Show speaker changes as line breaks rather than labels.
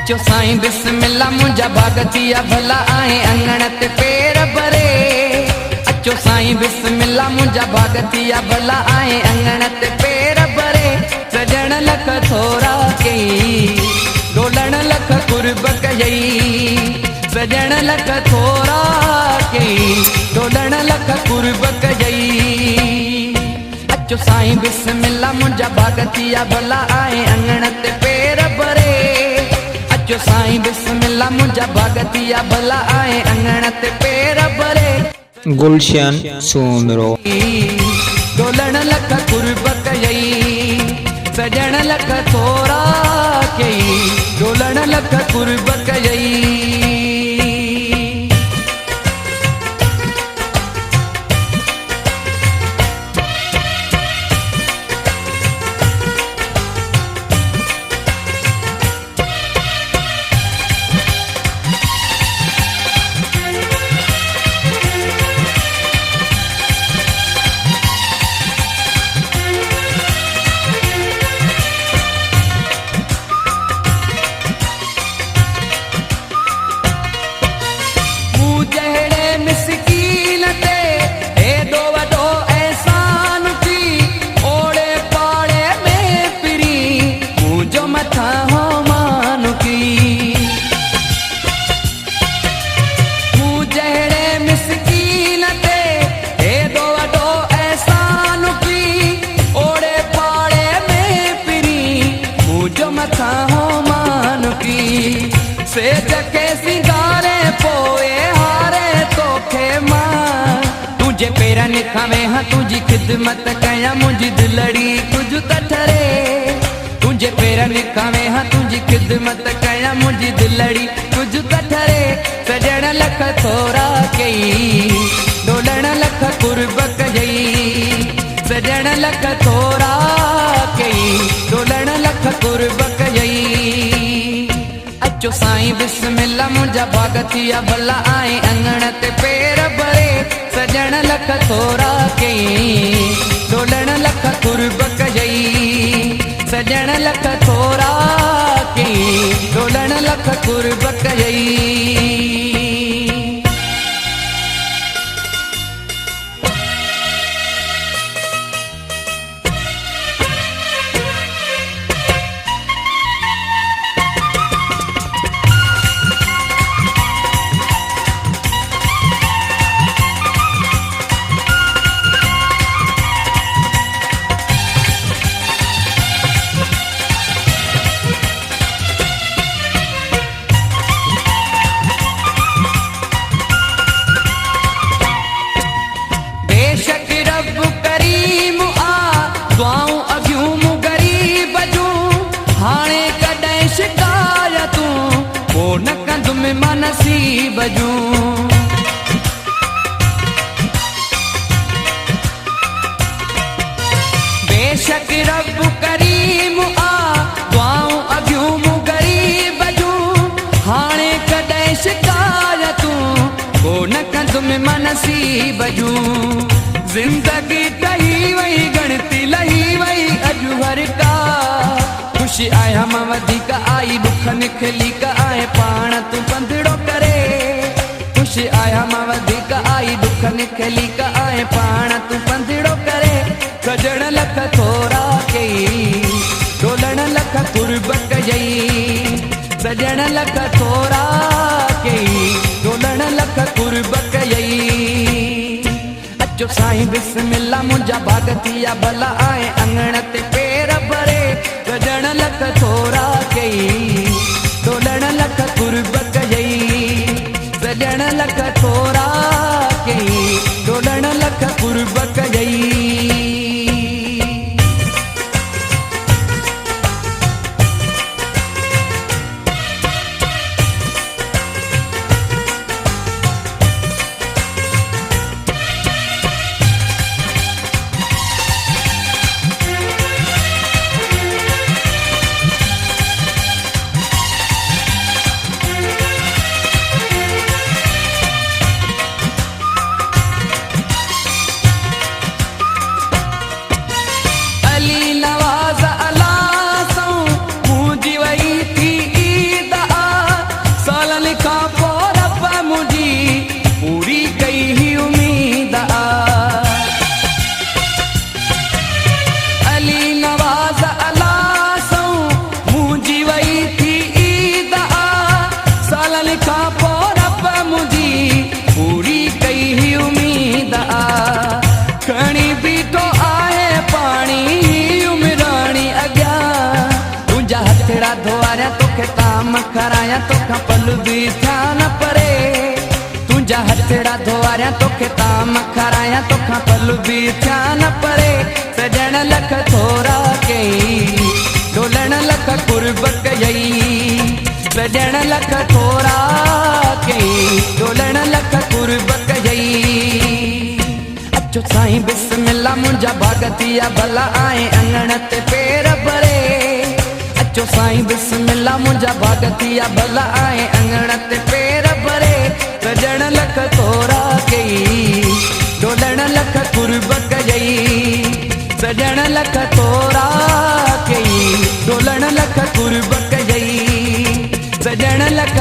अचो साईं बिस्मिल्लाह मुंहिंजा भागतिया भला आए अंगण ते पेर भरे। अचो साईं बिस्मिल्लाह मुंहिंजा भागतिया भला आए अंगण ते पेर भरे। सजण लख थोरा कई डोलण लख कुर्ब कई। सजण लख थोरा कई डोलण लख कुर्ब कई। अचो साईं बिस्मिल्लाह मुंहिंजा भागतिया भला आए अंगण ते पेर भरे। अचो साईं बिस्मिल्लाह मुंहिंजा भागतिया भला आए अंगण ते पेर भरे।
गुलशन सूमरो
डोलण लख कुर्ब कई। सजण लख थोरा कई डोलण लख कुर्ब कई। से जके सिंगारे पोए हारे तोखे मां तुझे पेरन खावे हाँ तुझी खिदमत कया मुझी दिलड़ी कुछ तठरे। तुझे पेरन खावे हाँ तुझी खिदमत कया मुझी दिलड़ी कुछ तठरे। सजण लख थोरा कई डोलण लख कुर्ब कई। सजण लख थोरा कई डोलण लख कुर्ब कई। अचो साईं बिस्मिल्लाह मुंहिंजा भागतिया भला आए अंगण ते पेर भरे। सजण लख थोरा कई डोलण लख कुर्ब कई। सजण लख थोरा कई डोलण लख कुर्ब कई। न कंदुम मां नसीब जूं बेशक रब करीम आ दुआऊं अॻियूं मूं ग़रीब जूं। हाणे कॾहिं शिकायतूं को न कंदुम मां नसीब जूं। ज़िंदगी टही वई गणती लही वई अॼु हर का। खुशी आया मां वधीक आई दुख निखली का आए पाण तू पंधड़ो करे। खुशी आया मां वधीक आई दुख निखली का आए पाण तू पंधड़ो करे। सजण लख थोरा कई डोलण लख कुर्ब कई। सजण लख थोरा कई डोलण लख कुर्ब कई। अचो साईं बिस्मिल्लाह मुंहिंजा भागतिया भला आए अंगण ते पेर भरे। सजण लख थोरा कई डोलण लख कुर्ब कई। सजण लख थोरा कई डोलण लख कुर्ब कई। कराया तोखां पल भी थिया न परे तुंहिंजा हथड़ा धोवारिया तोखे ताम कराया तोखां पल भी थिया न परे सजण लख थोरा कई डोलण लख कुर्ब कई सजण लख थोरा कई डोलण लख कुर्ब कई अचो साईं बिस्मिल्लाह मुंहिंजा भागतिया भला आए अंगण ते पेर भरे अचो साईं बिस्मिल्लाह मुंहिंजा भागतिया भला आए अंगण ते पेर भरे सजण लख थोरा कई डोलण लख कुर्ब कई सजण लख थोरा कई डोलण लख कुर्ब कई सजण लख